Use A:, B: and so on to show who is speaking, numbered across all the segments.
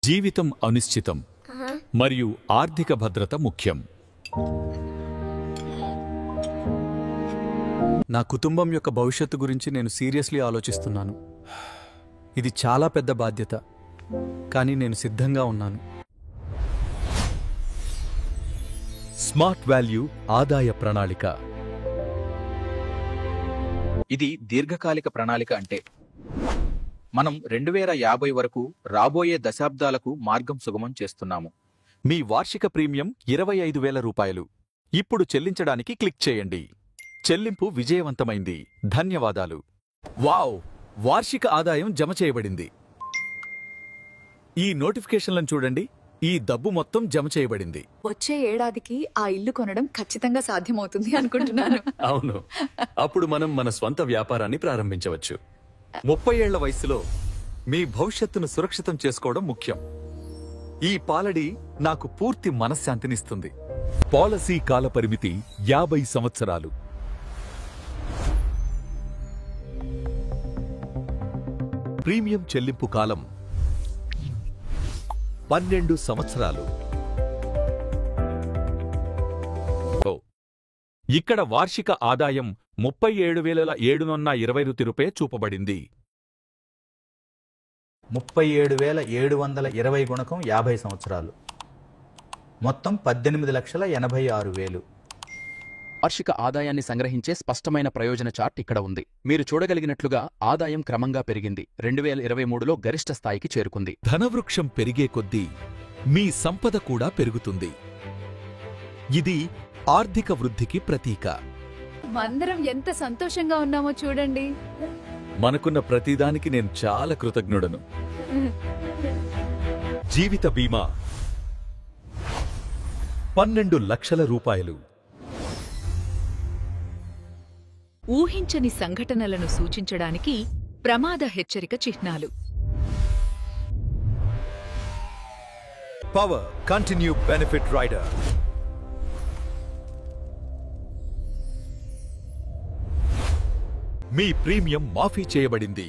A: జీవితం అనిశ్చితం మరియు ఆర్థిక భద్రత ముఖ్యం.
B: నా కుటుంబం యొక్క భవిష్యత్తు గురించి నేను సీరియస్లీ ఆలోచిస్తున్నాను. ఇది చాలా పెద్ద బాధ్యత, కానీ నేను సిద్ధంగా ఉన్నాను.
A: స్మార్ట్ వాల్యూ ఆదాయ ప్రణాళిక.
C: ఇది దీర్ఘకాలిక ప్రణాళిక అంటే మనం 2050 వరకు రాబోయే దశాబ్దాలకు మార్గం సుగమం చేస్తున్నాము.
A: మీ వార్షిక ప్రీమియం 25,000 రూపాయలు. ఇప్పుడు చెల్లించడానికి క్లిక్ చేయండి. చెల్లింపు విజయవంతమైంది. ధన్యవాదాలు. వావ్! వార్షిక ఆదాయం జమ చేయబడింది. ఈ నోటిఫికేషన్లను చూడండి. ఈ డబ్బు మొత్తం జమ చేయబడింది.
D: వచ్చే ఏడాదికి ఆ ఇల్లు కొనడం ఖచ్చితంగా సాధ్యమవుతుంది అనుకుంటున్నాను.
A: అవును, అప్పుడు మనం మన స్వంత వ్యాపారాన్ని ప్రారంభించవచ్చు. 30 ఏళ్ల వయసులో మీ భవిష్యత్తును సురక్షితం చేసుకోవడం ముఖ్యం. ఈ పాలడి నాకు పూర్తి మనశ్శాంతినిస్తుంది. పాలసీ కాలపరిమితి 50 సంవత్సరాలు. ప్రీమియం చెల్లింపు కాలం 12 సంవత్సరాలు. ఇక్కడ వార్షిక ఆదాయం 37,720 రూపాయ చూపబడింది.
C: 37,720 గుణకం 50 సంవత్సరాలు, మొత్తం 18,86,000.
E: వార్షిక ఆదాయాన్ని సంగ్రహించే స్పష్టమైన ప్రయోజన చార్ట్ ఇక్కడ ఉంది. మీరు చూడగలిగినట్లుగా ఆదాయం క్రమంగా పెరిగింది. 2023లో గరిష్ట స్థాయికి చేరుకుంది.
A: ధనవృక్షం పెరిగే కొద్దీ మీ సంపద కూడా పెరుగుతుంది. ఇది ఆర్థిక వృద్ధికి ప్రతీక.
D: మందరం ఎంత సంతోషంగా ఉన్నామో చూడండి.
A: మనకున్న ప్రతిదానికి నేను చాలా కృతజ్ఞుడను. జీవిత బీమా 12 లక్షల రూపాయలు.
F: ఊహించని సంఘటనలను సూచించడానికి ప్రమాద హెచ్చరిక చిహ్నాలు.
A: Power continue benefit rider. మీ ప్రీమియం మాఫీ చేయబడింది.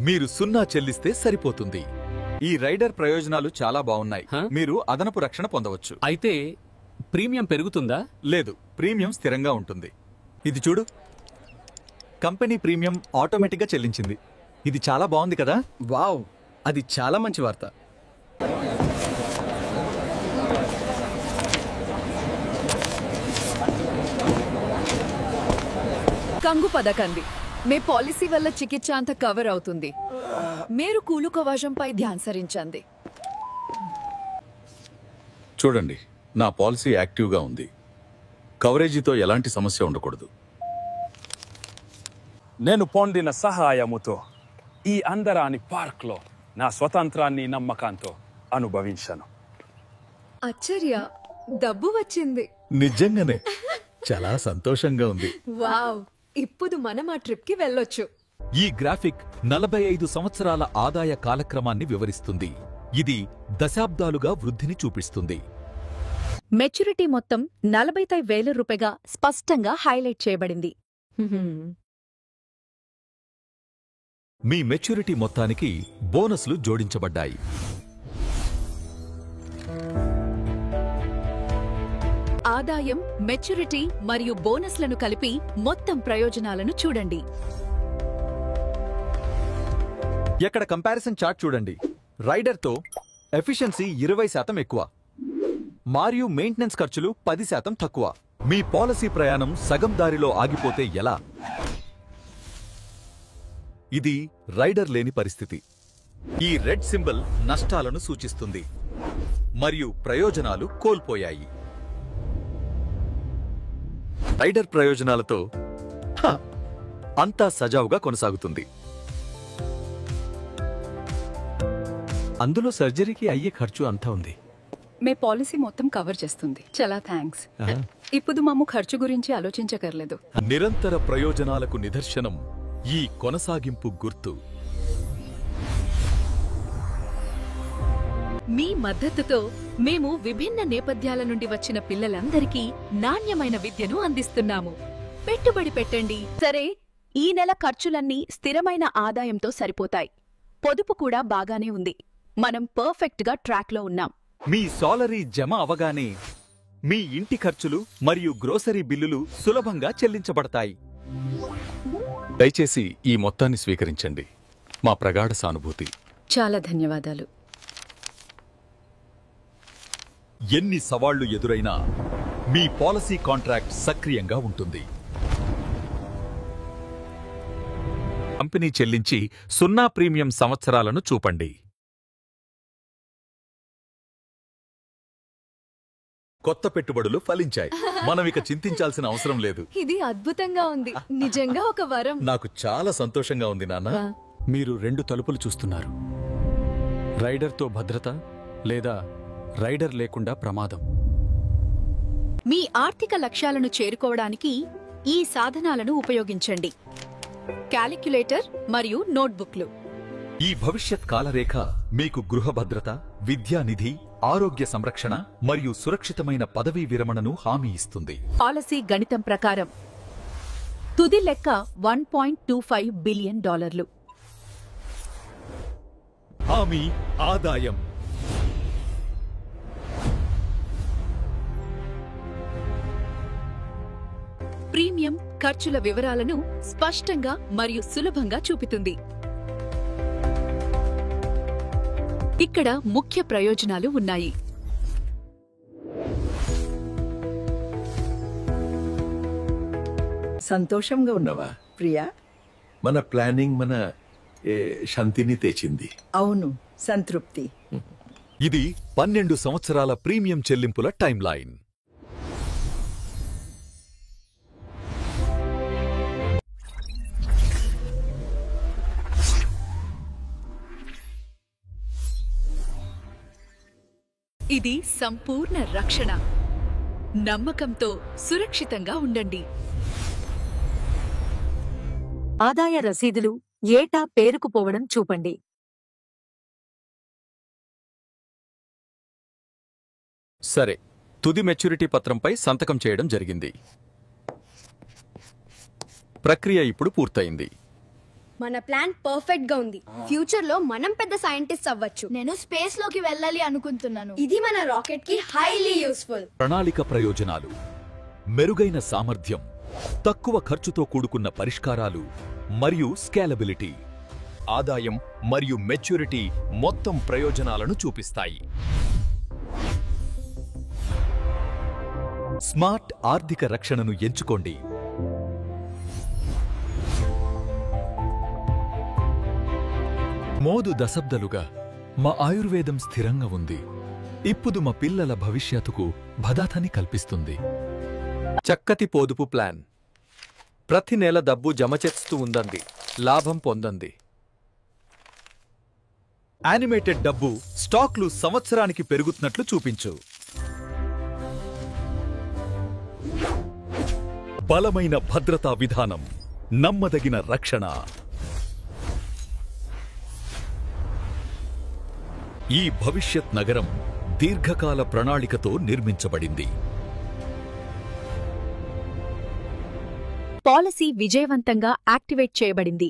A: మీరు 0 చెల్లిస్తే సరిపోతుంది. ఈ రైడర్ ప్రయోజనాలు చాలా బాగున్నాయి. మీరు అదనపు రక్షణ పొందవచ్చు.
G: అయితే ప్రీమియం పెరుగుతుందా?
A: లేదు, ప్రీమియం స్థిరంగా ఉంటుంది. ఇది చూడు, కంపెనీ ప్రీమియం ఆటోమేటిక్గా చెల్లించింది. ఇది చాలా బాగుంది కదా?
B: వావ్, అది చాలా మంచి వార్త.
D: కంగు పదకండి. మీ పాలసీ వల్ల చికిత్స అంతా కవర్ అవుతుంది. మీరు కూలు కవచంపై ధ్యాన్ సరించండి.
A: చూడండి, నా పాలసీ యాక్టివ్గా ఉంది. కవరేజీతో ఎలాంటి సమస్య ఉండకూడదు.
H: నేను పొందిన సహాయముతో ఈ అందరాని పార్క్లో నా స్వతంత్రాన్ని నమ్మకంతో అనుభవించాను.
D: ఆశ్చర్య, డబ్బు వచ్చింది.
A: నిజంగానే చాలా సంతోషంగా ఉంది.
D: వావ్, ఇప్పుడు మనం ఆ ట్రిప్ కి వెళ్ళొచ్చు.
A: ఈ గ్రాఫిక్ 45 సంవత్సరాల ఆదాయ కాలక్రమాన్ని వివరిస్తుంది. ఇది దశాబ్దాలుగా వృద్ధిని చూపిస్తుంది.
F: మెచ్యూరిటీ మొత్తం 45,000 రూపాయగా స్పష్టంగా హైలైట్ చేయబడింది.
A: మీ మెచ్యూరిటీ మొత్తానికి బోనస్లు జోడించబడ్డాయి.
F: ఆదాయం, మెచ్యూరిటీ మరియు బోనస్లను కలిపి మొత్తం ప్రయోజనాలను చూడండి.
A: ఎక్కడ కంపారిజన్ చార్ట్ చూడండి. రైడర్తో ఎఫిషియన్సీ 20% ఎక్కువ మరియు మెయింటెనెన్స్ ఖర్చులు 10% తక్కువ. మీ పాలసీ ప్రయాణం సగం దారిలో ఆగిపోతే ఎలా? ఇది రైడర్ లేని పరిస్థితి. ఈ రెడ్ సింబల్ నష్టాలను సూచిస్తుంది మరియు ప్రయోజనాలు కోల్పోయాయి. రైడర్ ప్రయోజనాలతో అంతా సజావుగా కొనసాగుతుంది.
B: అందులో సర్జరీకి అయ్యే ఖర్చు అంతా ఉంది.
D: మే పాలసీ మొత్తం కవర్ చేస్తుంది. చాలా థ్యాంక్స్. ఇప్పుడు మాము ఖర్చు గురించి ఆలోచించకర్లేదు.
A: నిరంతర ప్రయోజనాలకు నిదర్శనం ఈ కొనసాగింపు గుర్తు.
F: మీ మద్దతుతో మేము విభిన్న నేపథ్యాల నుండి వచ్చిన పిల్లలందరికీ నాణ్యమైన విద్యను అందిస్తున్నాము. పెట్టుబడి పెట్టండి. సరే, ఈ నెల ఖర్చులన్నీ స్థిరమైన ఆదాయంతో సరిపోతాయి. పొదుపు కూడా బాగానే ఉంది. మనం పర్ఫెక్ట్గా ట్రాక్లో ఉన్నాం.
A: మీ సాలరీ జమ అవగానే మీ ఇంటి ఖర్చులు మరియు గ్రోసరీ బిల్లులు సులభంగా చెల్లించబడతాయి.
I: దయచేసి ఈ మొత్తాన్ని స్వీకరించండి. మా ప్రగాఢ సానుభూతి.
D: చాలా ధన్యవాదాలు.
A: ఎన్ని సవాళ్లు ఎదురైనా మీ పాలసీ కాంట్రాక్ట్ సక్రియంగా ఉంటుంది. కంపెనీ చెల్లించి 0 ప్రీమియం సంవత్సరాలను చూపండి. కొత్త పెట్టుబడులు ఫలించాయి. మనం ఇక చింతించాల్సిన అవసరం లేదు.
D: ఇది అద్భుతంగా ఉంది. నిజంగా ఒక వరం.
A: నాకు చాలా సంతోషంగా ఉంది నాన్న.
B: మీరు 2 తలుపులు చూస్తున్నారు. రైడర్తో భద్రత లేదా రైడర్ లేకుండా ప్రమాదం.
F: మీ ఆర్థిక లక్ష్యాలను చేరుకోవడానికి ఈ సాధనాలను ఉపయోగించండి. క్యాలిక్యులేటర్ మరియు నోట్బుక్లు.
A: ఈ భవిష్యత్ కాలరేఖ మీకు గృహ భద్రత, విద్యా నిధి, ఆరోగ్య సంరక్షణ మరియు సురక్షితమైన పదవీ విరమణను హామీ ఇస్తుంది.
F: పాలసీ గణితం ప్రకారం తుది లెక్క $1.25 బిలియన్.
A: హామీ ఆదాయం.
F: ప్రీమియం ఖర్చుల వివరాలను స్పష్టంగా మరియు సులభంగా చూపుతుంది. ఇక్కడ ముఖ్య ప్రయోజనాలు ఉన్నాయి.
J: సంతోషంగా ఉన్నావా ప్రియా?
K: మన ప్లానింగ్ మన శాంతిని తెచ్చింది.
J: అవును, సంతృప్తి.
A: ఇది 12 సంవత్సరాల ప్రీమియం చెల్లింపుల టైమ్ లైన్.
F: ఇది సంపూర్ణ రక్షణ. నమ్మకంతో సురక్షితంగా ఉండండి.
L: ఆదాయ రసీదులు ఏటా పేరుకుపోవడం చూపండి.
B: సరే, తుది మెచ్యూరిటీ పత్రంపై సంతకం చేయడం జరిగింది. ప్రక్రియ ఇప్పుడు పూర్తయింది.
M: మన ప్లాన్ పర్ఫెక్ట్ గా ఉంది. ఫ్యూచర్ లో మనం పెద్ద సైంటిస్ట్ అవ్వచ్చు. నేను స్పేస్ లోకి వెళ్ళాలి అనుకుంటున్నాను. ఇది మన రాకెట్ కి హైలీ యూస్ఫుల్.
A: ప్రణాళిక ప్రయోజనాలు, మెరుగైన సామర్థ్యం, తక్కువ ఖర్చుతో కూడుకున్న పరిష్కారాలు మరియు స్కేలబిలిటీ. ఆదాయం మరియు మెచ్యూరిటీ మొత్తం ప్రయోజనాలను చూపిస్తాయి. స్మార్ట్ ఆర్థిక రక్షణను ఎంచుకోండి. మోదు దశాబ్దాలుగా మా ఆయుర్వేదం స్థిరంగా ఉంది. ఇప్పుడు మా పిల్లల భవిష్యత్తుకు భద్రతని కల్పిస్తుంది.
B: చక్కటి పొదుపు ప్లాన్. ప్రతి నెల డబ్బు జమ చేస్తూ ఉండండి, లాభం పొందండి.
A: యానిమేటెడ్ డబ్బు స్టాక్లు సంవత్సరానికి పెరుగుతున్నట్లు చూపించు. బలమైన భద్రతా విధానం, నమ్మదగిన రక్షణ. ఈ భవిష్యత్ నగరం దీర్ఘకాల ప్రణాళికతో నిర్మించబడింది.
F: పాలసీ విజయవంతంగా యాక్టివేట్ చేయబడింది.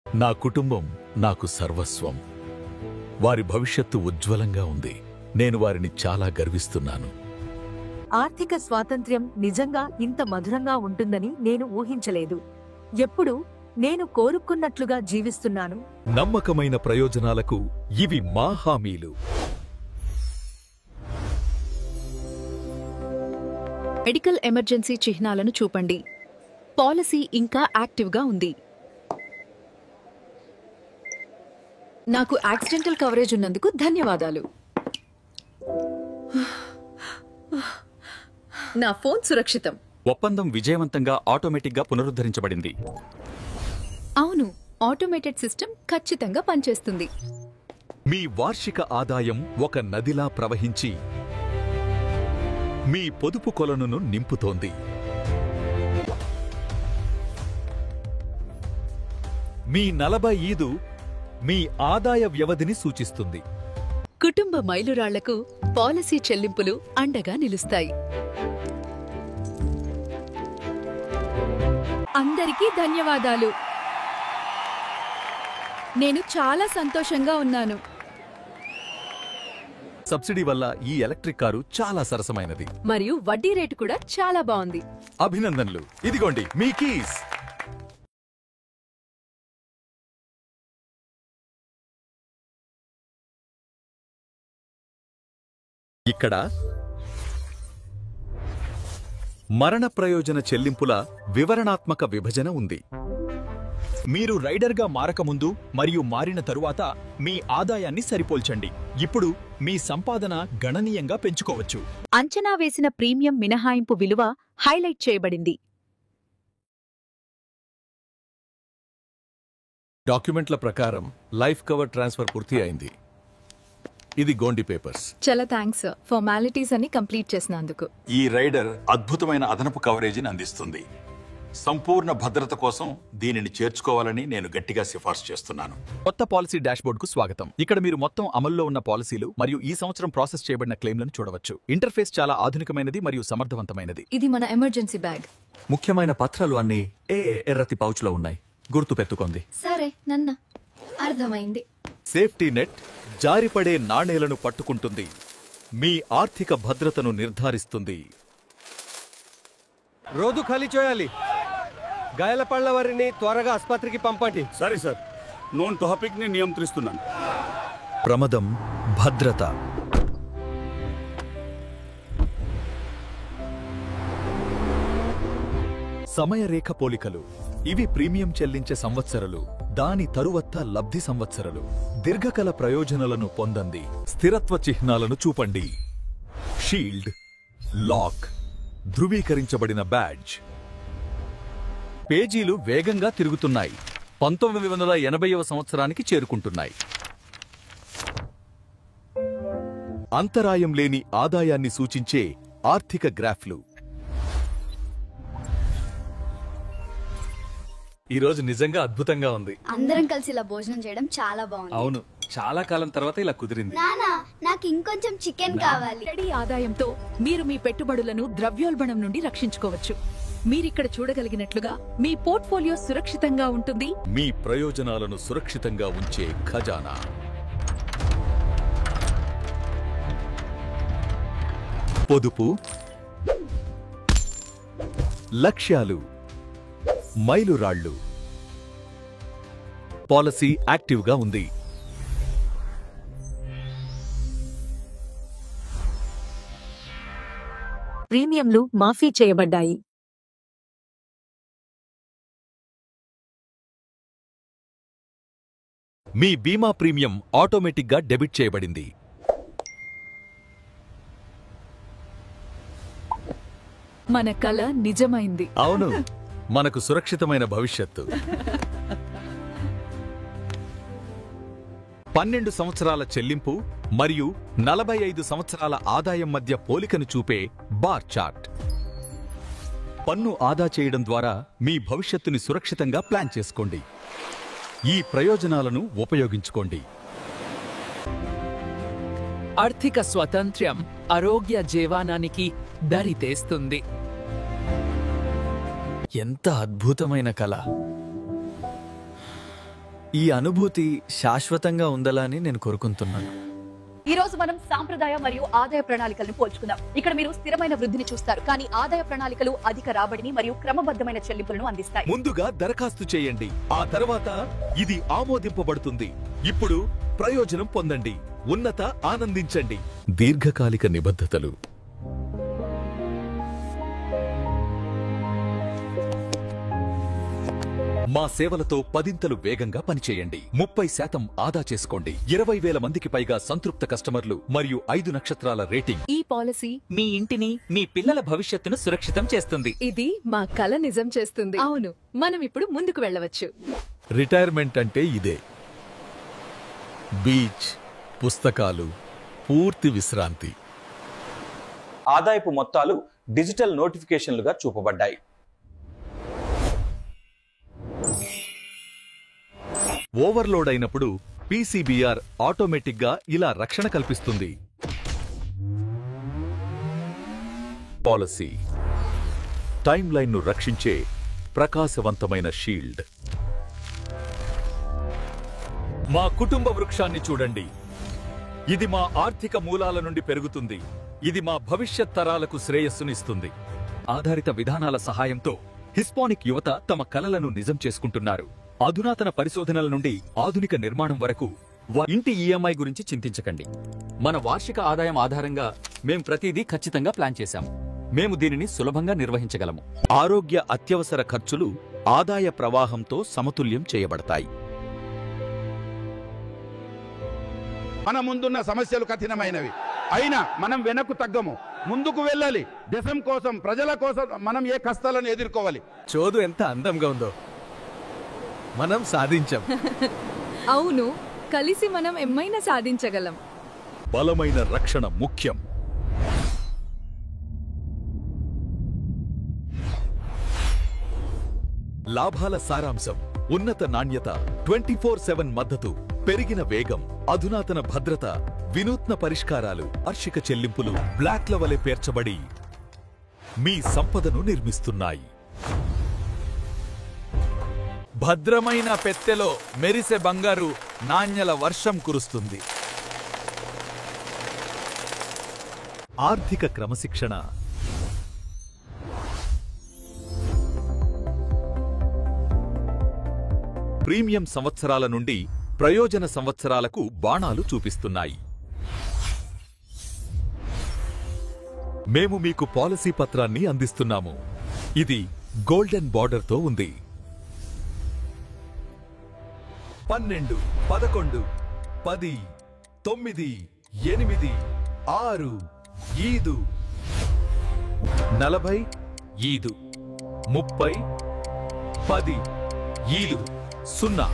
A: నా కుటుంబం నాకు సర్వస్వం. వారి భవిష్యత్తు ఉజ్వలంగా ఉంది. నేను వారిని చాలా గర్విస్తున్నాను.
L: ఆర్థిక స్వాతంత్ర్యం నిజంగా ఇంత మధురంగా ఉంటుందని నేను ఊహించలేదు. ఎప్పుడు నేను కోరుకున్నట్లుగా జీవిస్తున్నాను.
A: నమ్మకమైన ప్రయోజనాలకు ఇవి మా హామీలు.
F: మెడికల్ ఎమర్జెన్సీ చిహ్నాలను చూపండి. పాలసీ ఇంకా యాక్టివ్గా ఉంది.
D: నాకు యాక్సిడెంటల్ కవరేజ్ ఉన్నందుకు ధన్యవాదాలు. నా ఫోన్ సురక్షితం.
B: ఒప్పందం విజయవంతంగా ఆటోమేటిక్గా పునరుద్ధరించబడింది.
D: అవును, ఆటోమేటెడ్ సిస్టమ్ ఖచ్చితంగా పనిచేస్తుంది.
A: మీ వార్షిక ఆదాయం ఒక నదిలా ప్రవహించి మీ పొదుపు కొలనును నింపుతోంది. మీ 45 మీ ఆదాయ వ్యవధిని సూచిస్తుంది.
F: కుటుంబ మైలురాళ్లకు పాలసీ చెల్లింపులు అండగా నిలుస్తాయి.
D: అందరికీ ధన్యవాదాలు. నేను చాలా సంతోషంగా ఉన్నాను.
A: సబ్సిడీ వల్ల ఈ ఎలక్ట్రిక్ కారు చాలా సరసమైనది
F: మరియు వడ్డీ రేటు కూడా చాలా బాగుంది.
A: అభినందనలు. ఇదిగోండి మీ కీస్. ఇక్కడ మరణ ప్రయోజన చెల్లింపుల వివరణాత్మక విభజన ఉంది.
N: మీరు రైడర్గా మారకముందు మరియు మారిన తరువాత మీ ఆదాయాన్ని సరిపోల్చండి. ఇప్పుడు మీ సంపాదన గణనీయంగా పెంచుకోవచ్చు.
F: అంచనా వేసిన ప్రీమియం మినహాయింపు విలువ హైలైట్ చేయబడింది.
K: డాక్యుమెంట్ల ప్రకారం లైఫ్ కవర్ ట్రాన్స్ఫర్ పూర్తి అయింది. ఇది గోండి పేపర్స్.
D: చాలా థ్యాంక్స్ ఫార్మాలిటీస్ అన్ని కంప్లీట్ చేసినందుకు.
I: ఈ రైడర్ అద్భుతమైన అదనపు కవరేజీని అందిస్తుంది. సంపూర్ణ భద్రత కోసం దీనిని చేర్చుకోవాలని నేను గట్టిగా సిఫార్సు చేస్తున్నాను.
A: కొత్త పాలసీ డాష్బోర్డ్కు స్వాగతం. ఇక్కడ మీరు మొత్తం అమల్లో ఉన్న పాలసీలు మరియు ఈ సంవత్సరం ప్రాసెస్ చేయబడిన క్లెయిమ్లను చూడవచ్చు. ఇంటర్ఫేస్ చాలా ఆధునికమైనది మరియు సమర్థవంతమైనది.
D: ఇది మన ఎమర్జెన్సీ బ్యాగ్.
B: ముఖ్యమైన పత్రాలు అన్ని ఎర్రతి పౌచ్లో ఉన్నాయి. గుర్తు పెట్టుకోండి.
M: సరే నన్న అర్థమైంది.
A: సేఫ్టీ నెట్ జారిపడే నాణేలను పట్టుకుంటుంది. మీ ఆర్థిక భద్రతను నిర్ధారిస్తుంది.
O: రోజు ఖాళీ చేయాలి. గాయాలపడ్డ వారిని త్వరగా ఆసుపత్రికి పంపండి.
H: సరే సార్, నోన్ టాపిక్ ని నియంత్రిస్తున్నాను.
A: ప్రమదం, భద్రత. సమయరేఖ పోలికలు. ఇవి ప్రీమియం చెల్లించే సంవత్సరాలు, దాని తరువాత లబ్ధి సంవత్సరాలు. దీర్ఘకాల ప్రయోజనాలను పొందండి. స్థిరత్వ చిహ్నాలను చూపండి. షీల్డ్, లాక్, ధృవీకరించబడిన బ్యాడ్జ్. పేజీలు వేగంగా తిరుగుతున్నాయి. 1980వ సంవత్సరానికి చేరుకుంటున్నాయి. అంతరాయం లేని ఆదాయాన్ని సూచించే ఆర్థిక గ్రాఫ్లు.
B: ఈరోజు నిజంగా అద్భుతంగా ఉంది.
M: అందరం కలిసి ఇలా భోజనం చేయడం చాలా బాగుంది.
B: అవును, చాలా కాలం తర్వాత ఇలా కుదిరింది.
M: నానా, నాకు ఇంకొంచెం చికెన్ కావాలి.
F: రెడీ ఆదాయంతో మీరు మీ పెట్టుబడులను ద్రవ్యోల్బణం నుండి రక్షించుకోవచ్చు. మీరిక్కడ చూడగలిగినట్లుగా మీ పోర్ట్ఫోలియో సురక్షితంగా ఉంటుంది.
A: మీ ప్రయోజనాలను సురక్షితంగా ఉంచే ఖజానా. పొదుపు, లక్ష్యాలు, మైలురాళ్లు. పాలసీ యాక్టివ్గా ఉంది.
L: ప్రీమియంలు మాఫీ చేయబడ్డాయి.
A: మీ బీమా ప్రీమియం ఆటోమేటిక్గా డెబిట్ చేయబడింది.
D: మన కల నిజమైంది.
A: అవును, మనకు సురక్షితమైన భవిష్యత్తు. 12 సంవత్సరాల చెల్లింపు మరియు 45 సంవత్సరాల ఆదాయం మధ్య పోలికను చూపే బార్ చార్ట్. పన్ను ఆదా చేయడం ద్వారా మీ భవిష్యత్తుని సురక్షితంగా ప్లాన్ చేసుకోండి. ఈ ప్రయోజనాలను ఉపయోగించుకోండి.
E: ఆర్థిక స్వాతంత్ర్యం ఆరోగ్య జీవనానికి దరితేస్తుంది.
B: ఎంత అద్భుతమైన కళ! ఈ అనుభూతి శాశ్వతంగా ఉండాలని నేను కోరుకుంటున్నాను.
F: ఈ రోజు మనం సాంప్రదాయ మరియు ఆదాయ ప్రణాళికలను పోల్చుకుందాం. ఇక్కడ మీరు స్థిరమైన వృద్ధిని చూస్తారు, కానీ ఆదాయ ప్రణాళికలు అధిక రాబడిని మరియు క్రమబద్ధమైన చెల్లింపులను అందిస్తాయి.
A: ముందుగా దరఖాస్తు చేయండి, ఆ తర్వాత ఇది ఆమోదింపబడుతుంది. ఇప్పుడు ప్రయోజనం పొందండి, ఉన్నత ఆనందించండి. దీర్ఘకాలిక నిబద్ధతలు. మా సేవలతో 10 వేగంగా పనిచేయండి. 30% ఆదా చేసుకోండి. 20,000 మందికి పైగా సంతృప్త కస్టమర్లు మరియు 5 నక్షత్రాల రేటింగ్.
F: ఈ పాలసీ
G: మీ ఇంటిని, మీ పిల్లల భవిష్యత్తును సురక్షితం చేస్తుంది.
F: ఇది మా కల నిజం చేస్తుంది. అవును, మనం ఇప్పుడు ముందుకు వెళ్ళవచ్చు.
A: రిటైర్మెంట్ అంటే ఇదే. బీచ్, పుస్తకాలు, పూర్తి విశ్రాంతి.
C: ఆదాయపు మొత్తాలు డిజిటల్ నోటిఫికేషన్లుగా చూపబడ్డాయి.
A: ఓవర్లోడ్ అయినప్పుడు పీసీబీఆర్ ఆటోమేటిక్గా ఇలా రక్షణ కల్పిస్తుంది. పాలసీ టైమ్ లైన్ను రక్షించే ప్రకాశవంతమైన షీల్డ్. మా కుటుంబ వృక్షాన్ని చూడండి. ఇది మా ఆర్థిక మూలాల నుండి పెరుగుతుంది. ఇది మా భవిష్యత్ తరాలకు శ్రేయస్సునిస్తుంది. ఆధారిత విధానాల సహాయంతో హిస్పానిక్ యువత తమ కలలను నిజం చేసుకుంటున్నారు. అధునాతన పరిశోధనల నుండి ఆధునిక నిర్మాణం వరకు ఇంటి ఈఎంఐ గురించి చింతించకండి. మన వార్షిక ఆదాయం ఆధారంగా మేం ప్రతిదీ ఖచ్చితంగా ప్లాన్ చేశాం. మేము దీనిని సులభంగా నిర్వహించగలము. ఆరోగ్య అత్యవసర ఖర్చులు ఆదాయ ప్రవాహంతో సమతుల్యం చేయబడతాయి.
P: మన ముందున్న సమస్యలు కఠినమైనవి అయినా మనం వెనక్కు తగ్గము, ముందుకు వెళ్ళాలి. దేశం కోసం, ప్రజల కోసం మనం ఏ కష్టాలను ఎదుర్కోవాలి.
K: చోదు ఎంత అందంగా ఉందో. మనం సాధించాం.
D: అవును, కలిసి మనం ఏమైనా సాధించగలం.
A: బలమైన రక్షణ ముఖ్యం. లాభాల సారాంశం: ఉన్నత నాణ్యత, 24/7 మద్దతు, పెరిగిన వేగం, అధునాతన భద్రత, వినూత్న పరిష్కారాలు, వార్షిక చెల్లింపులు బ్లాక్ల వలె పేర్చబడి మీ సంపదను నిర్మిస్తున్నాయి. భద్రమైన పెట్టెలో మెరిసే బంగారు నాణ్యల వర్షం కురుస్తుంది. ఆర్థిక క్రమశిక్షణ. ప్రీమియం సంవత్సరాల నుండి ప్రయోజన సంవత్సరాలకు బాణాలు చూపిస్తున్నాయి. మేము మీకు పాలసీ పత్రాన్ని అందిస్తున్నాము. ఇది గోల్డెన్ బార్డర్తో ఉంది. 12, 11, 10, 9, 8, 6, 5, 40, 5, 30, 10, 5, 0.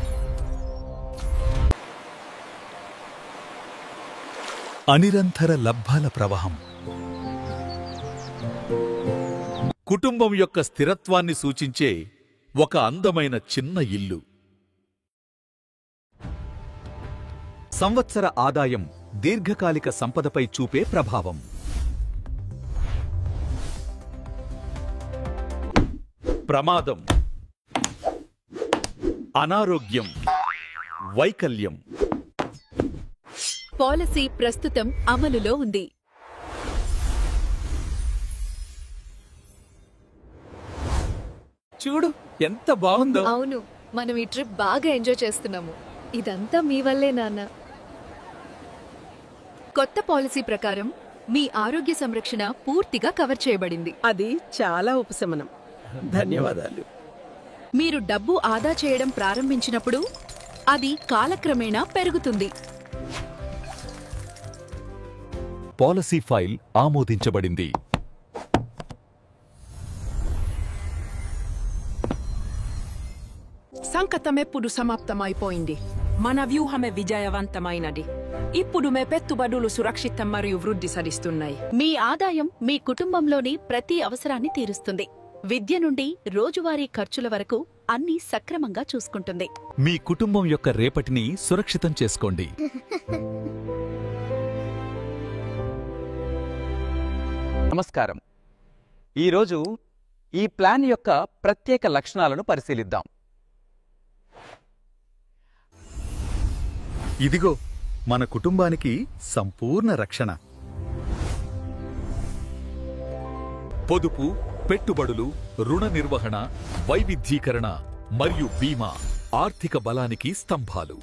A: అనిరంతర లబ్ధాల ప్రవాహం. కుటుంబం యొక్క స్థిరత్వాన్ని సూచించే ఒక అందమైన చిన్న ఇల్లు. సంవత్సర ఆదాయం దీర్ఘకాలిక సంపదపై చూపే ప్రభావం. ప్రమాదం, అనారోగ్యం, వైకల్యం.
D: పాలసీ ప్రస్తుతం అమలులో ఉంది.
B: చూడు ఎంత బాగుందో.
D: అవును, మనం ఈ ట్రిప్ బాగా ఎంజాయ్ చేస్తున్నాము. ఇదంతా మీ వల్లే నాన్న. కొత్త పాలసీ ప్రకారం మీ ఆరోగ్య సంరక్షణ పూర్తిగా కవర్ చేయబడింది.
J: అది చాలా ఉపశమనం. ధన్యవాదాలు.
D: మీరు డబ్బు ఆదా చేయడం ప్రారంభించినప్పుడు అది కాలక్రమేణా పెరుగుతుంది.
A: పాలసీ ఫైల్ ఆమోదించబడింది.
Q: సంకటమెప్పుడు సమాప్తమైపోయింది. మన వ్యూహమే విజయవంతమైనది. ఇప్పుడు మే పెట్టుబడులు సురక్షితం మరియు వృద్ధి సాధిస్తున్నాయి.
F: మీ ఆదాయం మీ కుటుంబంలోని ప్రతి అవసరాన్ని తీరుస్తుంది. విద్య నుండి రోజువారీ ఖర్చుల వరకు అన్నీ సక్రమంగా చూసుకుంటుంది.
A: మీ కుటుంబం యొక్క రేపటిని సురక్షితం చేసుకోండి.
C: నమస్కారం. ఈరోజు ఈ ప్లాన్ యొక్క ప్రత్యేక లక్షణాలను పరిశీలిద్దాం.
A: ఇదిగో మన కుటుంబానికి సంపూర్ణ రక్షణ. పొదుపు, పెట్టుబడులు, రుణ నిర్వహణ, వైవిధ్యీకరణ మరియు బీమా ఆర్థిక బలానికి స్తంభాలు.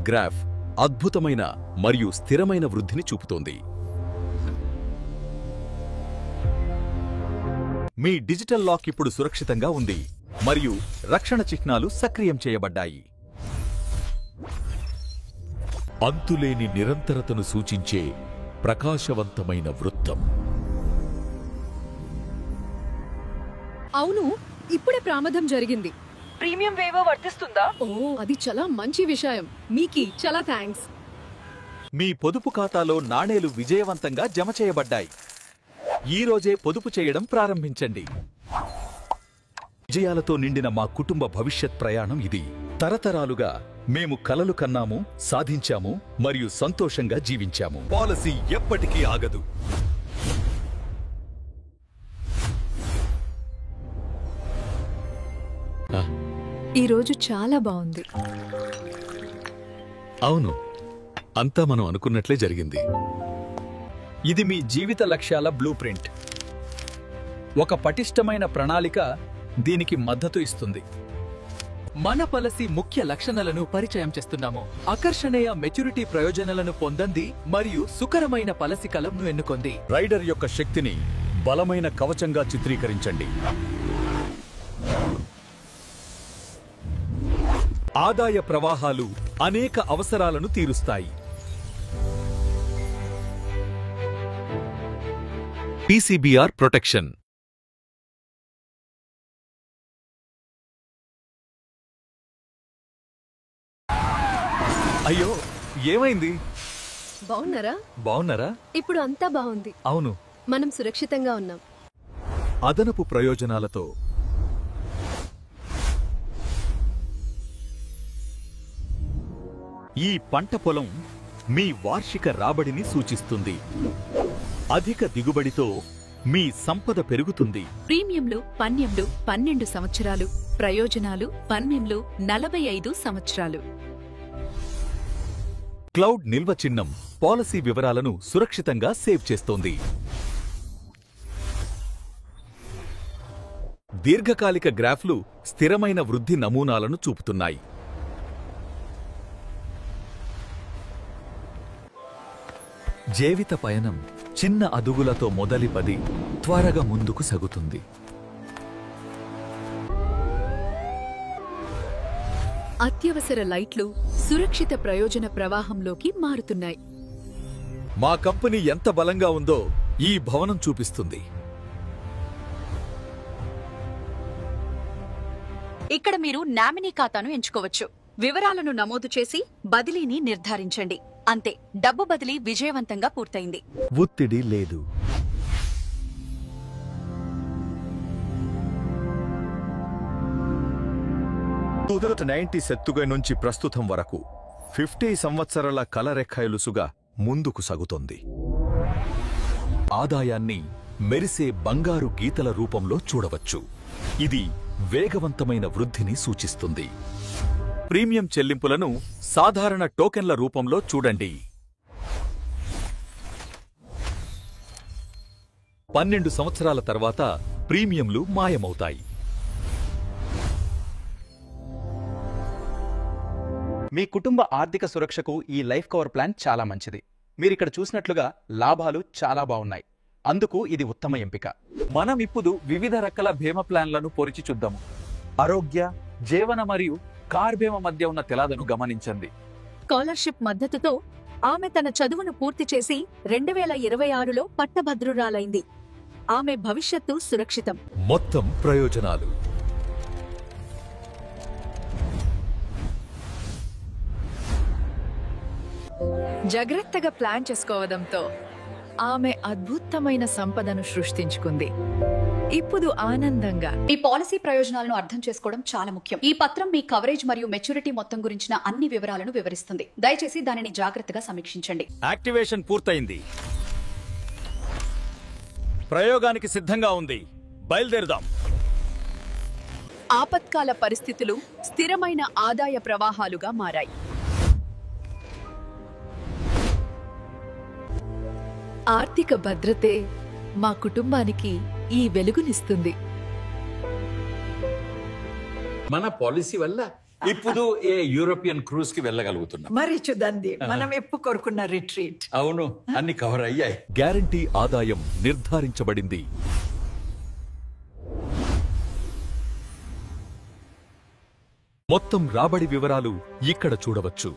A: గ్రాఫ్ అద్భుతమైన మరియు స్థిరమైన వృద్ధిని చూపుతోంది. మీ డిజిటల్ లాక్ ఇప్పుడు సురక్షితంగా ఉంది మరియు రక్షణ చిహ్నాలు సక్రియం చేయబడ్డాయి. అంతులేని నిరంతరతను సూచించే ప్రకాశవంతమైన వృత్తం.
D: అవును, ఇప్పుడే ప్రమాదం జరిగింది.
Q: ప్రీమియం వేవర్ వర్తిస్తుందా?
D: ఓ, అది చాలా మంచి విషయం. మీకి చాలా థ్యాంక్స్.
A: మీ పొదుపు ఖాతాలో నాణేలు విజయవంతంగా జమ చేయబడ్డాయి. ఈ రోజే పొదుపు చేయడం ప్రారంభించండి. విజయాలతో నిండిన మా కుటుంబ భవిష్యత్ ప్రయాణం ఇది. తరతరాలుగా మేము కలలు కన్నాము, సాధించాము మరియు సంతోషంగా జీవించాము. పాలసీ ఎప్పటికీ ఆగదు.
D: ఈరోజు చాలా బాగుంది.
K: అవును, అంతా మనం అనుకున్నట్లే జరిగింది.
N: ఇది మీ జీవిత లక్ష్యాల బ్లూ ప్రింట్. ఒక పటిష్టమైన ప్రణాళిక దీనికి మద్దతు ఇస్తుంది.
E: మన పాలసీ ముఖ్య లక్షణాలను పరిచయం చేస్తున్నాము. ఆకర్షణీయ మెచ్యూరిటీ ప్రయోజనాలను పొందండి మరియు సుకరమైన పాలసీ కాలంను ఎన్నుకోండి.
N: రైడర్ యొక్క శక్తిని బలమైన కవచంగా చిత్రీకరించండి. ఆదాయ ప్రవాహాలు అనేక అవసరాలను తీరుస్తాయి.
K: పీసీబీఆర్ ప్రొటెక్షన్.
B: అయ్యో, ఏమైంది?
R: బాగున్నారా? ఇప్పుడు అంతా బాగుంది.
B: అవును,
R: మనం సురక్షితంగా ఉన్నాం.
N: అదనపు ప్రయోజనాలతో
A: ఈ పంట పొలం మీ వార్షిక రాబడిని సూచిస్తుంది. అధిక దిగుబడితో మీ సంపద పెరుగుతుంది.
D: ప్రీమియంలు పన్యంలు 12 సంవత్సరాలు, ప్రయోజనాలు పన్యంలు 45 సంవత్సరాలు.
A: క్లౌడ్ నిల్వ చిహ్నం పాలసీ వివరాలను సురక్షితంగా సేవ్ చేస్తోంది. దీర్ఘకాలిక గ్రాఫ్లు స్థిరమైన వృద్ధి నమూనాలను చూపుతున్నాయి. జీవిత పయనం చిన్న అదుగులతో మొదలుపడి త్వరగా ముందుకు సాగుతుంది.
D: అత్యవసర లైట్లు సురక్షిత ప్రయోజన ప్రవాహంలోకి మారుతున్నాయి.
N: మా కంపెనీ ఎంత బలంగా ఉందో ఈ భవనం చూపిస్తుంది.
F: ఇక్కడ మీరు నామినీ ఖాతాను ఎంచుకోవచ్చు. వివరాలను నమోదు చేసి బదిలీని నిర్ధారించండి. అంతే, డబ్బు బదిలీ విజయవంతంగా పూర్తయింది.
A: ఒత్తిడి లేదు.
N: సెత్తుగా నుంచి ప్రస్తుతం వరకు 50 సంవత్సరాల కలరెక్కాయలుసుగా ముందుకు సాగుతోంది.
A: ఆదాయాన్ని మెరిసే బంగారు గీతల రూపంలో చూడవచ్చు. ఇది వేగవంతమైన వృద్ధిని సూచిస్తుంది. ప్రీమియం చెల్లింపులను సాధారణ టోకెన్ల రూపంలో చూడండి. 12 సంవత్సరాల తర్వాత ప్రీమియంలు మాయమవుతాయి.
C: మీ కుటుంబ ఆర్థిక సురక్షకు ఈ లైఫ్ కవర్ ప్లాన్ చాలా మంచిది. మీరిక్కడ చూసినట్లుగా లాభాలు చాలా బాగున్నాయి. అందుకు ఇది ఉత్తమ ఎంపిక.
A: మనం ఇప్పుడు వివిధ రకాల బీమా ప్లాన్లను పోల్చి చూద్దాము. ఆరోగ్య, జీవన మరియు కార్ బీమా మధ్య ఉన్న తేడాను గమనించండి.
D: స్కాలర్షిప్ మద్దతుతో ఆమె తన చదువును పూర్తి చేసి 2026లో పట్టభద్రురాలైంది. ఆమె భవిష్యత్తు సురక్షితం.
A: మొత్తం ప్రయోజనాలు.
D: జాగ్రత్తగా ప్లాన్ చేసుకోవడంతో ఆమె అద్భుతమైన సంపదను సృష్టించుకుంది. ఇప్పుడు ఆనందంగా
F: మీ పాలసీ ప్రయోజనాలను అర్థం చేసుకోవడం చాలా ముఖ్యం. ఈ పత్రం మీ కవరేజ్ మరియు మెచ్యూరిటీ మొత్తం గురించిన అన్ని వివరాలను వివరిస్తుంది. దయచేసి దానిని జాగ్రత్తగా సమీక్షించండి.
N: యాక్టివేషన్ పూర్తయింది. ప్రయోగానికి సిద్ధంగా ఉంది. బయలుదేరుదాం.
D: ఆపత్కాల పరిస్థితులు స్థిరమైన ఆదాయ ప్రవాహాలుగా మారాయి. ఆర్థిక భద్రతే మా కుటుంబానికి ఈ వెలుగునిస్తుంది.
I: మన పాలసీ వల్ల ఇప్పుడు యూరోపియన్ క్రూజ్ కి వెళ్ళగలుగుతున్నాం.
J: మరి చూడండి, మనం ఎప్పుడు కోరుకున్న రిట్రీట్.
I: అవును, అన్ని కవర్ అయ్యాయి.
A: గ్యారంటీ ఆదాయం నిర్ధారించబడింది. మొత్తం రాబడి వివరాలు ఇక్కడ చూడవచ్చు.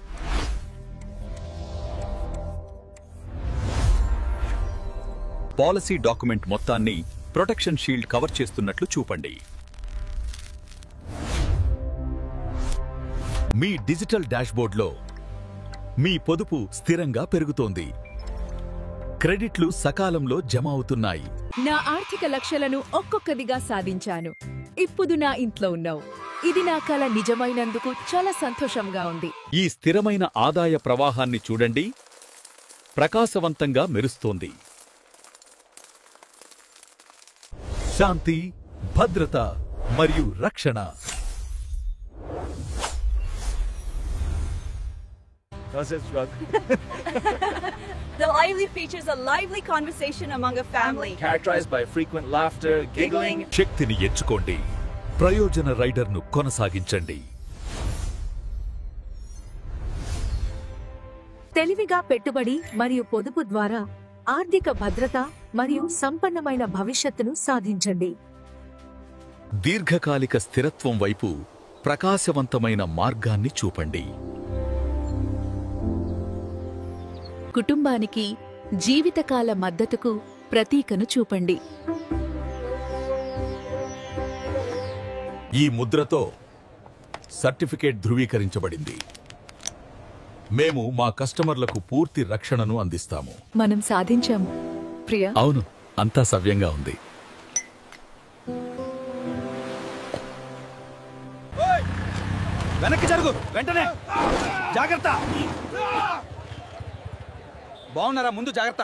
A: పాలసీ డాక్యుమెంట్ మొత్తాన్ని ప్రొటెక్షన్ షీల్డ్ కవర్ చేస్తున్నట్లు చూపండి. మీ డిజిటల్ డాష్బోర్డ్లో మీ పొదుపు స్థిరంగా పెరుగుతోంది. క్రెడిట్లు సకాలంలో జమ అవుతున్నాయి.
D: నా ఆర్థిక లక్ష్యాలను ఒక్కొక్కదిగా సాధించాను. ఇప్పుడు నా ఇంట్లో ఉన్నావు. ఇది నా కల నిజమైనందుకు చాలా సంతోషంగా ఉంది.
A: ఈ స్థిరమైన ఆదాయ ప్రవాహాన్ని చూడండి. ప్రకాశవంతంగా మెరుస్తోంది. శాంతి, భద్రత మరియు రక్షణ
S: That's a shrug.
T: The lively features a lively conversation among a family.
S: Characterized by frequent laughter, giggling.
N: శక్తిని ఎంచుకోండి, ప్రయోజన రైడర్ను కొనసాగించండి.
L: తెలివిగా పెట్టుబడి మరియు పొదుపు ద్వారా ఆర్థిక భద్రత మరియు సంపన్నమైన భవిష్యత్తును సాధించండి.
N: దీర్ఘకాలిక స్థిరత్వం వైపు ప్రకాశవంతమైన మార్గాన్ని చూపండి.
D: కుటుంబానికి జీవితకాల మద్దతుకు ప్రతీకను చూపండి.
I: ఈ ముద్రతో సర్టిఫికేట్ ధృవీకరించబడింది. మేము మా కస్టమర్లకు పూర్తి రక్షణను అందిస్తాము.
D: మనం సాధించాము ప్రియా.
N: అవును, అంతా సవ్యంగా ఉంది.
B: వెనక్కి జరుగు, వెంటనే జాగ్రత్త. బాగున్నారా? ముందు జాగ్రత్త.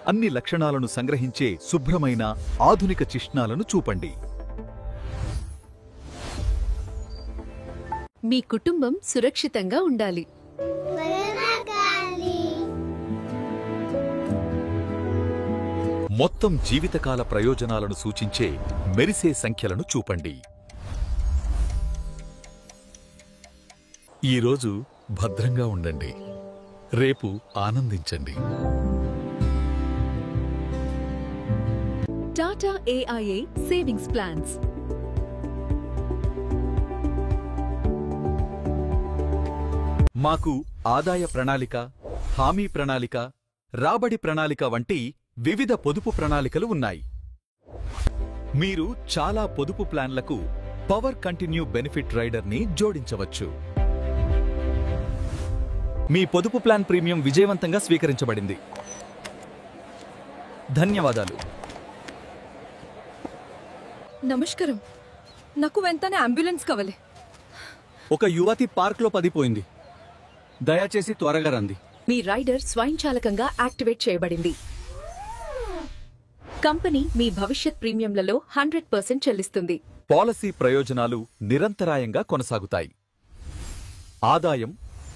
N: అన్ని లక్షణాలను సంగ్రహించే శుభ్రమైన ఆధునిక చిహ్నాలను చూపండి.
D: మీ కుటుంబం సురక్షితంగా ఉండాలి.
N: మొత్తం జీవితకాల ప్రయోజనాలను సూచించే మెరిసే సంఖ్యలను చూపండి. ఈరోజు భద్రంగా ఉండండి, రేపు ఆనందించండి.
D: Tata AIA savings plans.
A: మాకు ఆదాయ ప్రణాళిక, హామీ ప్రణాళిక, రాబడి ప్రణాళిక వంటి వివిధ పొదుపు ప్రణాళికలు ఉన్నాయి. మీరు చాలా పొదుపు ప్లాన్లకు పవర్ కంటిన్యూ బెనిఫిట్ రైడర్ని జోడించవచ్చు.
B: మీ పొదుపు ప్లాన్ ప్రీమియం విజయవంతంగా స్వీకరించబడింది. ధన్యవాదాలు.
R: నమస్కారం, నాకు వెంటనే అంబులెన్స్ కావాలి.
B: ఒక యువతి పార్క్లో పడిపోయింది, దయచేసి త్వరగా రండి.
D: మీ రైడర్ స్వయంచాలకంగా యాక్టివేట్ చేయబడింది. కంపెనీ మీ భవిష్యత్ ప్రీమియంలలో 100% చెల్లిస్తుంది.
A: పాలసీ ప్రయోజనాలు నిరంతరాయంగా కొనసాగుతాయి. ఆదాయం,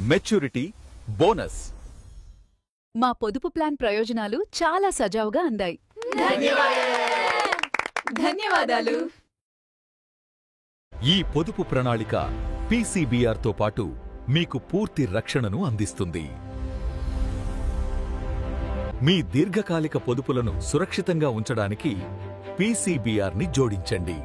A: మెచ్యూరిటీ, బోనస్.
D: మా పొదుపు ప్లాన్ ప్రయోజనాలు చాలా సజావుగా అందాయి. ధన్యవాదాలు.
N: ఈ పొదుపు ప్రణాళిక PCBRతో పాటు మీకు పూర్తి రక్షణను అందిస్తుంది. మీ దీర్ఘకాలిక పొదుపులను సురక్షితంగా ఉంచడానికి PCBRని జోడించండి.